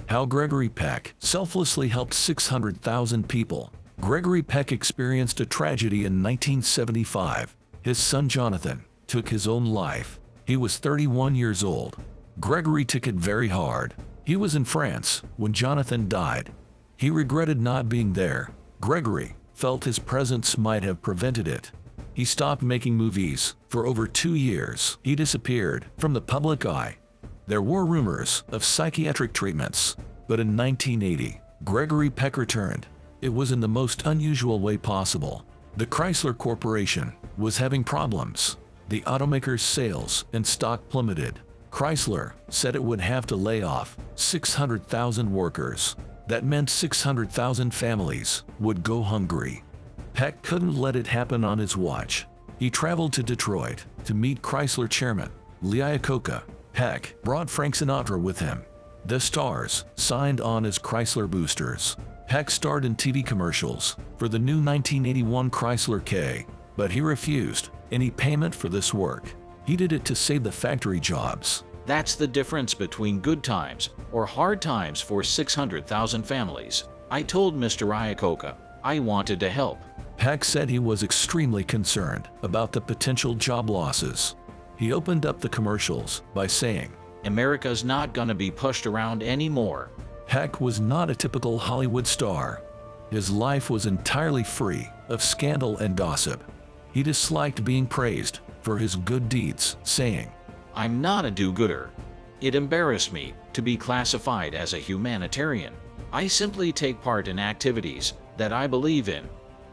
How Gregory Peck selflessly helped 600,000 people. Gregory Peck experienced a tragedy in 1975. His son Jonathan took his own life. He was 31 years old. Gregory took it very hard. He was in France when Jonathan died. He regretted not being there. Gregory felt his presence might have prevented it. He stopped making movies for over 2 years. He disappeared from the public eye. There were rumors of psychiatric treatments, but in 1980, Gregory Peck returned. It was in the most unusual way possible. The Chrysler Corporation was having problems. The automaker's sales and stock plummeted. Chrysler said it would have to lay off 600,000 workers. That meant 600,000 families would go hungry. Peck couldn't let it happen on his watch. He traveled to Detroit to meet Chrysler chairman Lee Iacocca. Peck brought Frank Sinatra with him. The stars signed on as Chrysler boosters. Peck starred in TV commercials for the new 1981 Chrysler K, but he refused any payment for this work. He did it to save the factory jobs. That's the difference between good times or hard times for 600,000 families. I told Mr. Iacocca I wanted to help. Peck said he was extremely concerned about the potential job losses. He opened up the commercials by saying, "America's not gonna be pushed around anymore." Peck was not a typical Hollywood star. His life was entirely free of scandal and gossip. He disliked being praised for his good deeds, saying, "I'm not a do-gooder. It embarrassed me to be classified as a humanitarian. I simply take part in activities that I believe in."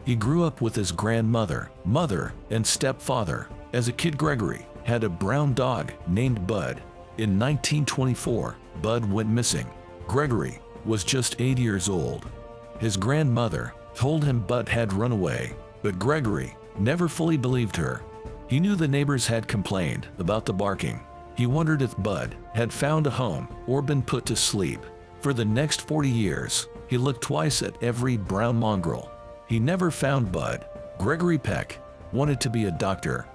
He grew up with his grandmother, mother, and stepfather. As a kid, Gregory had a brown dog named Bud. In 1924, Bud went missing. Gregory was just 8 years old. His grandmother told him Bud had run away, but Gregory never fully believed her. He knew the neighbors had complained about the barking. He wondered if Bud had found a home or been put to sleep. For the next 40 years, he looked twice at every brown mongrel. He never found Bud. Gregory Peck wanted to be a doctor,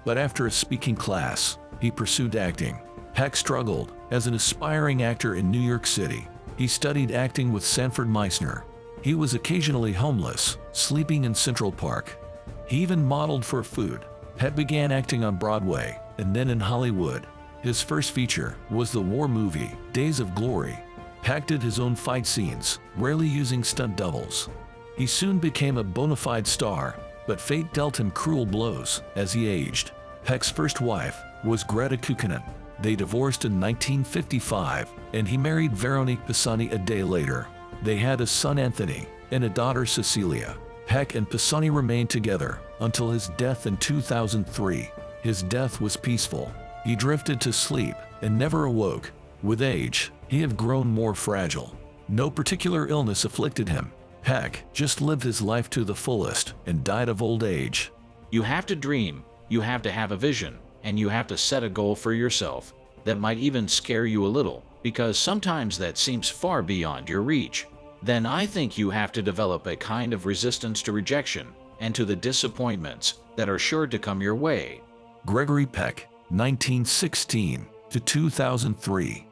but after a speaking class, he pursued acting. Peck struggled as an aspiring actor in New York City. He studied acting with Sanford Meisner. He was occasionally homeless, sleeping in Central Park. He even modeled for food. Peck began acting on Broadway and then in Hollywood. His first feature was the war movie, Days of Glory. Peck did his own fight scenes, rarely using stunt doubles. He soon became a bona fide star, but fate dealt him cruel blows as he aged. Peck's first wife was Greta Kukkonen. They divorced in 1955, and he married Veronique Pisani a day later. They had a son, Anthony, and a daughter, Cecilia. Peck and Pisani remained together until his death in 2003. His death was peaceful. He drifted to sleep and never awoke. With age, he had grown more fragile. No particular illness afflicted him. Peck just lived his life to the fullest and died of old age. You have to dream, you have to have a vision, and you have to set a goal for yourself that might even scare you a little, because sometimes that seems far beyond your reach. Then I think you have to develop a kind of resistance to rejection and to the disappointments that are sure to come your way. Gregory Peck, 1916 to 2003.